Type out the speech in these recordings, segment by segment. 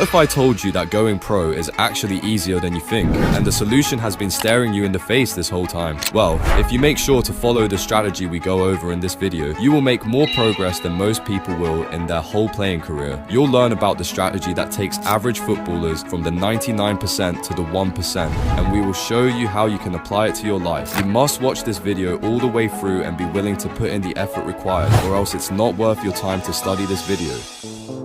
What if I told you that going pro is actually easier than you think, and the solution has been staring you in the face this whole time? Well, if you make sure to follow the strategy we go over in this video, you will make more progress than most people will in their whole playing career. You'll learn about the strategy that takes average footballers from the 99% to the 1%, and we will show you how you can apply it to your life. You must watch this video all the way through and be willing to put in the effort required, or else it's not worth your time to study this video.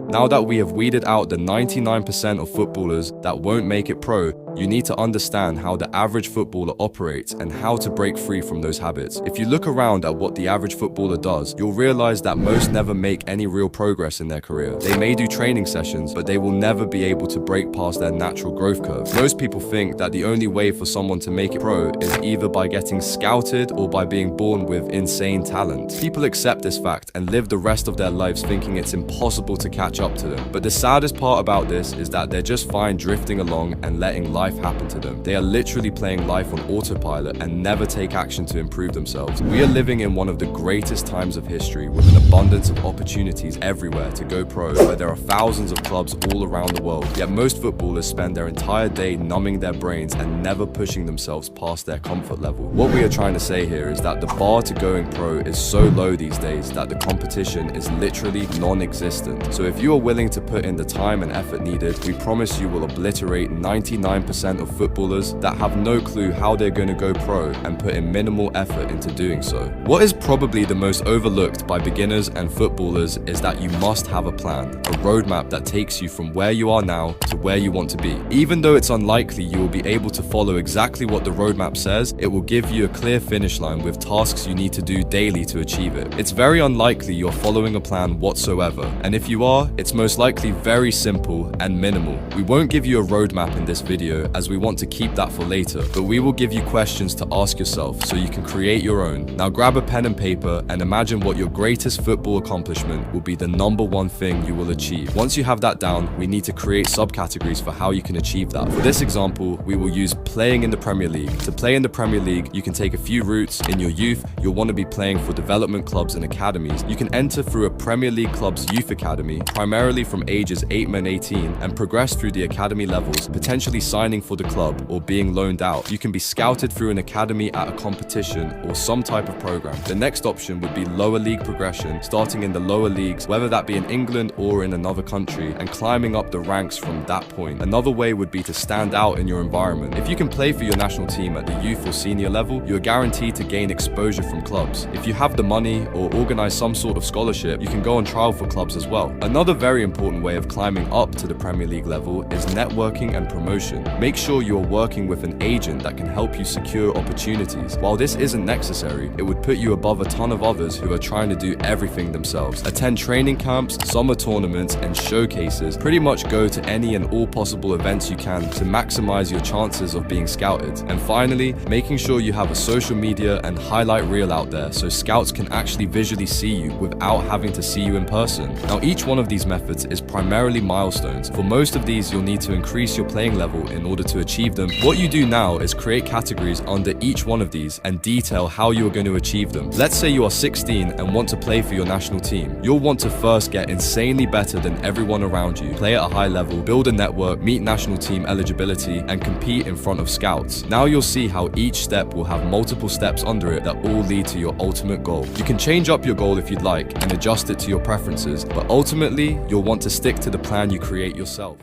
Now that we have weeded out the 99% of footballers that won't make it pro, you need to understand how the average footballer operates and how to break free from those habits. If you look around at what the average footballer does, you'll realize that most never make any real progress in their career. They may do training sessions, but they will never be able to break past their natural growth curve. Most people think that the only way for someone to make it pro is either by getting scouted or by being born with insane talent. People accept this fact and live the rest of their lives thinking it's impossible to catch up to them. But the saddest part about this is that they're just fine drifting along and letting life happen to them. They are literally playing life on autopilot and never take action to improve themselves. We are living in one of the greatest times of history with an abundance of opportunities everywhere to go pro, where there are thousands of clubs all around the world. Yet most footballers spend their entire day numbing their brains and never pushing themselves past their comfort level. What we are trying to say here is that the bar to going pro is so low these days that the competition is literally non-existent. So if you are willing to put in the time and effort needed, we promise you will obliterate 99% of footballers that have no clue how they're going to go pro and put in minimal effort into doing so. What is probably the most overlooked by beginners and footballers is that you must have a plan, a roadmap that takes you from where you are now to where you want to be. Even though it's unlikely you will be able to follow exactly what the roadmap says, it will give you a clear finish line with tasks you need to do daily to achieve it. It's very unlikely you're following a plan whatsoever, and if you are, it's most likely very simple and minimal. We won't give you a roadmap in this video as we want to keep that for later, but we will give you questions to ask yourself so you can create your own. Now grab a pen and paper and imagine what your greatest football accomplishment will be, the number one thing you will achieve. Once you have that down, we need to create subcategories for how you can achieve that. For this example, we will use playing in the Premier League. To play in the Premier League, you can take a few routes. In your youth, you'll want to be playing for development clubs and academies. You can enter through a Premier League club's youth academy, primarily from ages 8 and 18, and progress through the academy levels, potentially signing for the club or being loaned out. You can be scouted through an academy at a competition or some type of program. The next option would be lower league progression, starting in the lower leagues, whether that be in England or in another country, and climbing up the ranks from that point. Another way would be to stand out in your environment. If you can play for your national team at the youth or senior level, you are guaranteed to gain exposure from clubs. If you have the money or organize some sort of scholarship, you can go on trial for clubs as well. Another very important way of climbing up to the Premier League level is networking and promotion. Make sure you are working with an agent that can help you secure opportunities. While this isn't necessary, it would put you above a ton of others who are trying to do everything themselves. Attend training camps, summer tournaments, and showcases. Pretty much go to any and all possible events you can to maximize your chances of being scouted. And finally, making sure you have a social media and highlight reel out there so scouts can actually visually see you without having to see you in person. Now, each one of these methods is primarily milestones. For most of these, you'll need to increase your playing level in order to achieve them. What you do now is create categories under each one of these and detail how you are going to achieve them. Let's say you are 16 and want to play for your national team. You'll want to first get insanely better than everyone around you, play at a high level, build a network, meet national team eligibility, and compete in front of scouts. Now you'll see how each step will have multiple steps under it that all lead to your ultimate goal. You can change up your goal if you'd like and adjust it to your preferences, but ultimately you'll want to stick to the plan you create yourself.